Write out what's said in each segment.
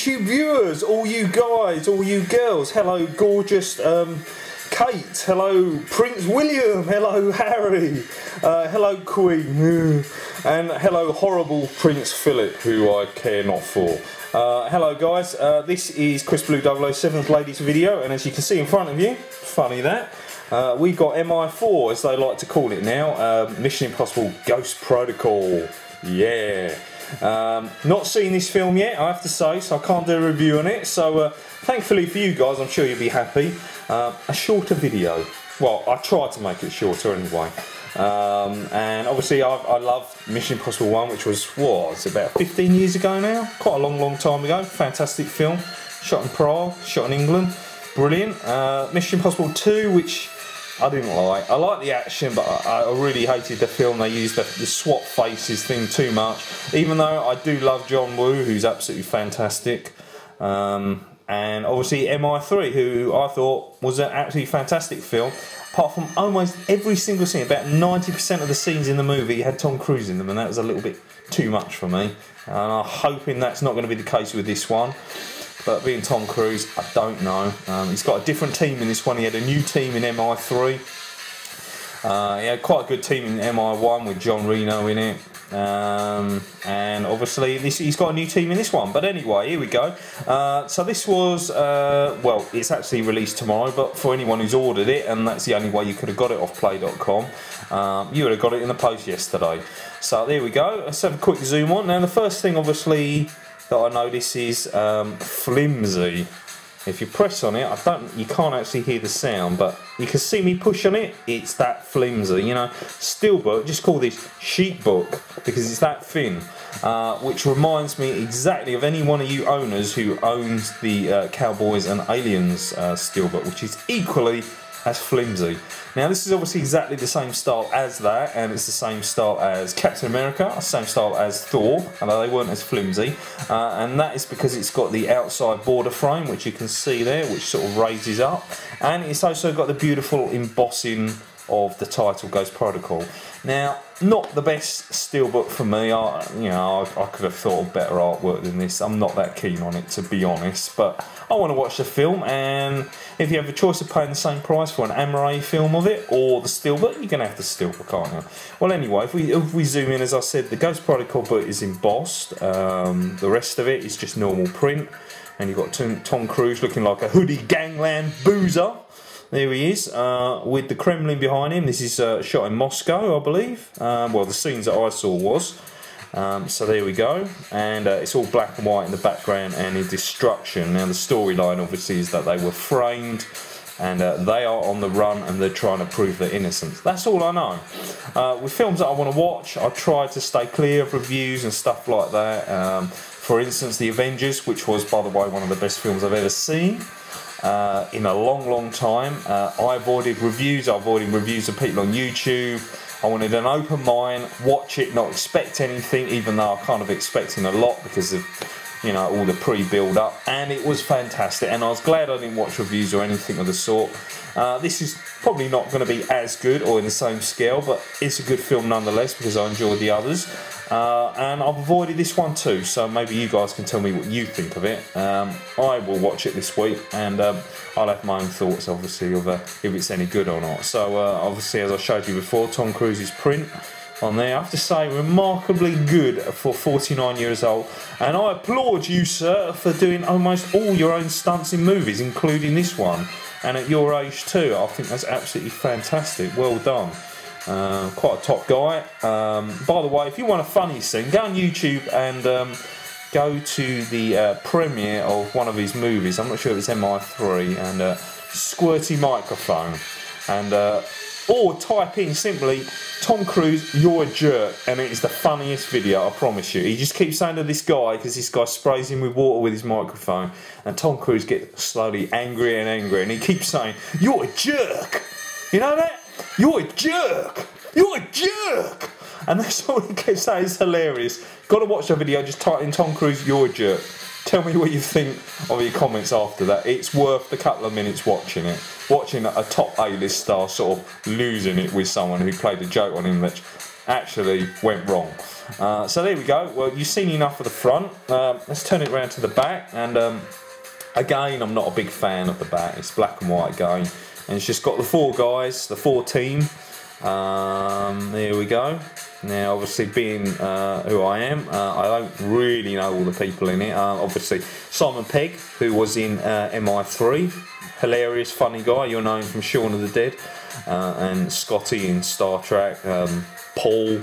YouTube viewers, all you guys, all you girls, hello gorgeous Kate, hello Prince William, hello Harry, hello Queen, and hello horrible Prince Philip, who I care not for. Hello guys, this is CHRISBLU007's latest video, and as you can see in front of you, funny that, we got MI4 as they like to call it now, Mission Impossible Ghost Protocol, yeah. Not seen this film yet, I have to say, so I can't do a review on it, so thankfully for you guys, I'm sure you'll be happy. A shorter video. Well, I tried to make it shorter anyway. And obviously I loved Mission Impossible 1, which was, what, it's about 15 years ago now? Quite a long time ago. Fantastic film. Shot in Prague, shot in England. Brilliant. Mission Impossible 2, which I didn't like. I liked the action, but I really hated the film. They used the swap faces thing too much. Even though I do love John Woo, who's absolutely fantastic. And obviously MI3, who I thought was an absolutely fantastic film. Apart from almost every single scene, about 90% of the scenes in the movie had Tom Cruise in them, and that was a little bit too much for me. And I'm hoping that's not going to be the case with this one. But being Tom Cruise, I don't know. He's got a different team in this one. He had a new team in MI3. He had quite a good team in MI1 with John Reno in it. And obviously he's got a new team in this one. But anyway, here we go. So this was, well, it's actually released tomorrow, but for anyone who's ordered it, and that's the only way you could have got it off play.com, you would have got it in the post yesterday. So there we go. Let's have a quick zoom on. Now the first thing obviously that I notice is flimsy. If you press on it, you can't actually hear the sound, but you can see me push on it, it's that flimsy, you know. Steelbook, just call this sheet book, because it's that thin, which reminds me exactly of any one of you owners who owns the Cowboys and Aliens Steelbook, which is equally as flimsy. Now this is obviously exactly the same style as that, and it's the same style as Captain America, same style as Thor, although they weren't as flimsy, and that is because it's got the outside border frame, which you can see there, which sort of raises up, and it's also got the beautiful embossing of the title Ghost Protocol. Now, not the best steelbook for me. I could have thought of better artwork than this. I'm not that keen on it, to be honest, but I want to watch the film, and if you have a choice of paying the same price for an Amaray film of it or the steelbook, you're going to have the steelbook, aren't you? Well, anyway, if we zoom in, as I said, the Ghost Protocol book is embossed. The rest of it is just normal print, and you've got Tom Cruise looking like a hoodie gangland boozer. There he is, with the Kremlin behind him. This is shot in Moscow, I believe. Well, the scenes that I saw was. So there we go. And it's all black and white in the background and in destruction. Now the storyline obviously is that they were framed, and they are on the run, and they're trying to prove their innocence. That's all I know. With films that I want to watch, I try to stay clear of reviews and stuff like that. For instance, The Avengers, which was, by the way, one of the best films I've ever seen. In a long time. I avoided reviews. I avoided reviews of people on YouTube. I wanted an open mind, watch it, not expect anything, even though I'm kind of expecting a lot because of, you know, all the pre-build up, and it was fantastic, and I was glad I didn't watch reviews or anything of the sort. This is probably not going to be as good or in the same scale, but it's a good film nonetheless because I enjoyed the others. And I've avoided this one too, so maybe you guys can tell me what you think of it. I will watch it this week, and I'll have my own thoughts obviously of if it's any good or not. So obviously, as I showed you before, Tom Cruise's print on there, I have to say, remarkably good for 49 years old, and I applaud you, sir, for doing almost all your own stunts in movies, including this one, and at your age too. I think that's absolutely fantastic. Well done. Quite a top guy. By the way, if you want a funny scene, go on YouTube and go to the premiere of one of his movies. I'm not sure if it's MI3, and squirty microphone, and or type in simply Tom Cruise, you're a jerk, and it is the funniest video, I promise you. He just keeps saying to this guy, because this guy sprays him with water with his microphone, and Tom Cruise gets slowly angrier and angrier, and he keeps saying, you're a jerk. You know that? You're a jerk! You're a jerk! And that's all he keeps saying. It's hilarious. Got to watch the video, just type in Tom Cruise, you're a jerk. Tell me what you think of your comments after that. It's worth a couple of minutes watching it. Watching a top A-list star sort of losing it with someone who played a joke on him that's actually went wrong. So there we go. Well, you've seen enough of the front. Let's turn it around to the back. And again, I'm not a big fan of the back. It's black and white again, and it's just got the 4 guys, the 4 team. There we go. Now, obviously, being who I am, I don't really know all the people in it. Obviously, Simon Pegg, who was in MI3, hilarious, funny guy. You'll know him from Shaun of the Dead, and Scotty in Star Trek, Paul, you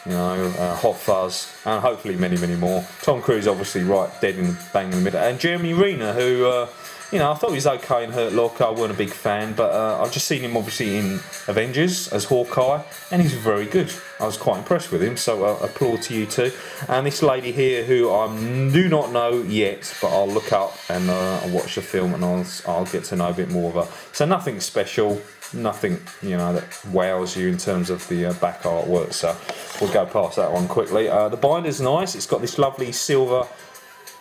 know, Hot Fuzz, and hopefully many, many more. Tom Cruise, obviously, right dead in bang in the middle, and Jeremy Renner, who. You know, I thought he was okay in Hurt Locker. I wasn't a big fan, but I've just seen him obviously in Avengers as Hawkeye, and he's very good. I was quite impressed with him, so applaud to you too. And this lady here, who I do not know yet, but I'll look up and I'll watch the film, and I'll get to know a bit more of her. So nothing special, nothing, you know, that wows you in terms of the back artwork. So we'll go past that one quickly. The binder's nice. It's got this lovely silver,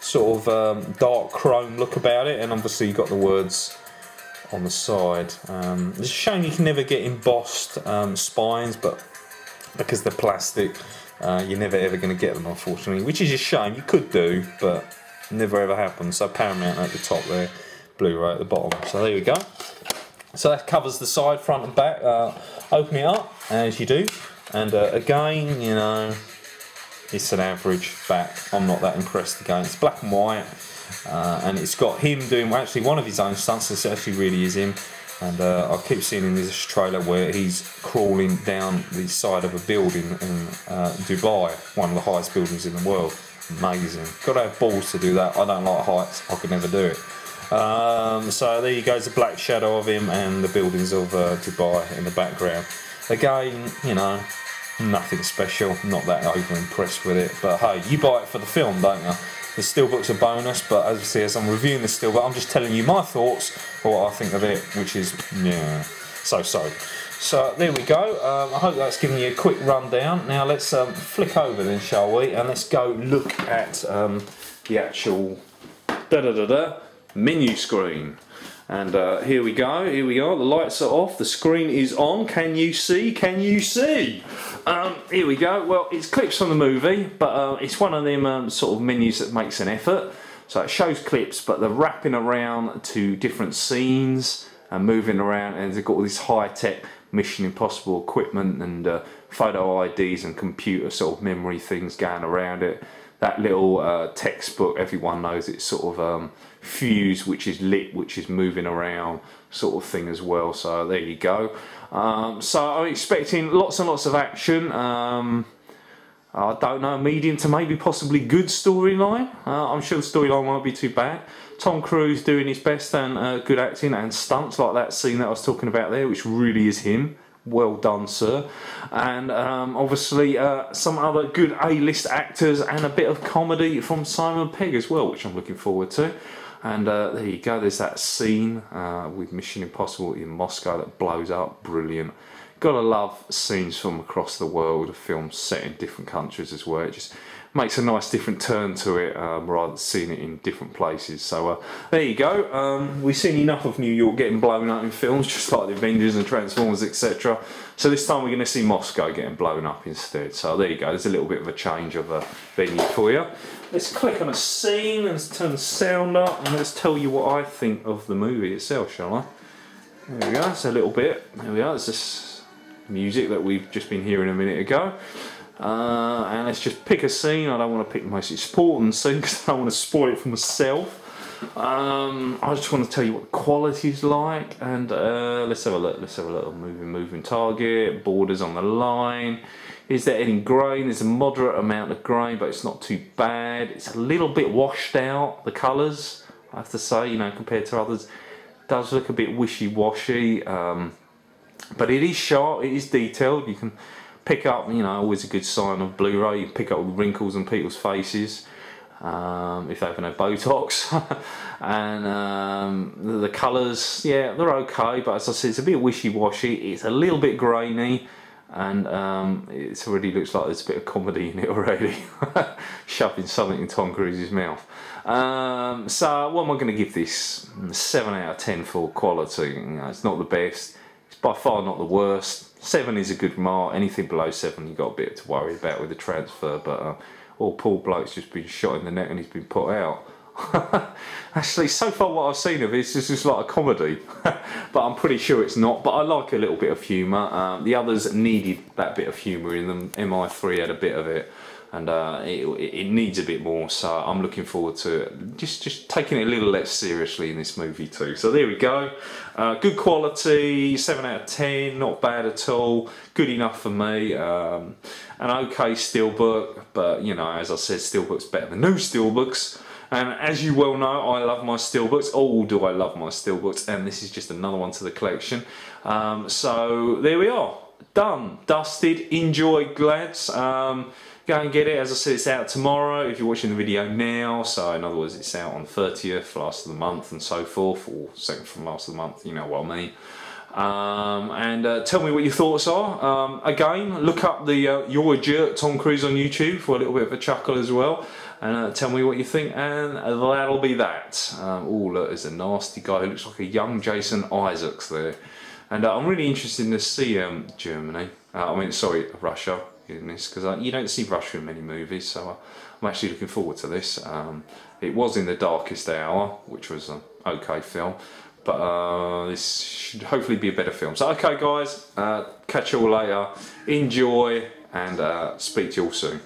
sort of dark chrome look about it, and obviously you've got the words on the side. It's a shame you can never get embossed spines, but because they're plastic, you're never ever going to get them, unfortunately, which is a shame. You could do, but never ever happens. So Paramount at the top there, Blu-ray at the bottom. So there we go. So that covers the side, front and back. Open it up as you do, and again, you know, it's an average back. I'm not that impressed again. It's black and white, and it's got him doing actually one of his own stunts. This actually really is him, and I keep seeing in this trailer where he's crawling down the side of a building in Dubai, one of the highest buildings in the world. Amazing. Got to have balls to do that. I don't like heights. I could never do it. So there you go. The black shadow of him and the buildings of Dubai in the background. Again, you know, nothing special, not that over impressed with it, but hey, you buy it for the film, don't you? The Steelbook's a bonus, but as you see, as I'm reviewing the Steelbook, I'm just telling you my thoughts or what I think of it, which is, yeah, so. So there we go. I hope that's given you a quick rundown. Now let's flick over then, shall we, and let's go look at the actual menu screen. And here we go, here we are, the lights are off, the screen is on. Can you see? Can you see? Here we go. Well, it's clips from the movie, but it's one of them sort of menus that makes an effort. So it shows clips, but they're wrapping around to different scenes and moving around, and they've got all this high-tech Mission Impossible equipment and photo IDs and computer sort of memory things going around it. That little textbook, everyone knows it's sort of fuse, which is lit, which is moving around sort of thing as well. So there you go. So I'm expecting lots and lots of action. I don't know, medium to maybe possibly good storyline. I'm sure the storyline won't be too bad. Tom Cruise doing his best, and good acting and stunts like that scene that I was talking about there, which really is him. Well done, sir. And obviously some other good A-list actors and a bit of comedy from Simon Pegg as well, which I'm looking forward to. And there you go, there's that scene with Mission Impossible in Moscow that blows up. Brilliant. Gotta love scenes from across the world, films set in different countries as well. It just makes a nice different turn to it, rather than seeing it in different places. So there you go. We've seen enough of New York getting blown up in films, just like the Avengers and Transformers, etc. So this time we're going to see Moscow getting blown up instead. So there you go. There's a little bit of a change of a venue for you. Let's click on a scene and let's turn the sound up, and let's tell you what I think of the movie itself, shall I? There we go. It's a little bit. There we are. It's this music that we've just been hearing a minute ago. And let's just pick a scene. I don't want to pick the most important scene because I don't want to spoil it for myself. I just want to tell you what the quality is like, and let's have a look. Let's have a little moving target, borders on the line. Is there any grain? There's a moderate amount of grain, but it's not too bad. It's a little bit washed out, the colours, I have to say, you know, compared to others. It does look a bit wishy-washy, but it is sharp, it is detailed. You can pick up, you know, always a good sign of Blu-ray, you can pick up wrinkles on people's faces if they haven't had Botox. And the colours, yeah, they're okay, but as I said, it's a bit wishy-washy, it's a little bit grainy, and it already looks like there's a bit of comedy in it already, shoving something in Tom Cruise's mouth. So what am I going to give this? 7 out of 10 for quality. You know, it's not the best. It's by far not the worst. 7 is a good mark. Anything below 7 you've got a bit to worry about with the transfer, but poor bloke's just been shot in the neck and he's been put out. Actually, so far what I've seen of it is just like a comedy, but I'm pretty sure it's not. But I like a little bit of humour. The others needed that bit of humour in them. MI3 had a bit of it, and it needs a bit more. So I'm looking forward to it. Just taking it a little less seriously in this movie too. So there we go. Good quality, 7 out of 10. Not bad at all. Good enough for me. An okay Steelbook, but you know, as I said, Steelbook's better than new Steelbooks. And as you well know, I love my Steelbooks. Oh, do I love my Steelbooks. And this is just another one to the collection. So there we are. Done. Dusted. Enjoyed, lads. Go and get it. As I said, it's out tomorrow if you're watching the video now. So in other words, it's out on 30th, last of the month and so forth. Or second from last of the month, you know what I mean. And tell me what your thoughts are. Again, look up the You're a Jerk Tom Cruise on YouTube for a little bit of a chuckle as well. And tell me what you think, and that'll be that. Oh, look, there's a nasty guy who looks like a young Jason Isaacs there. And I'm really interested to see Germany. Sorry, Russia in this, because you don't see Russia in many movies, so I'm actually looking forward to this. It was In the Darkest Hour, which was an okay film, but this should hopefully be a better film. So, okay, guys, catch you all later. Enjoy, and speak to you all soon.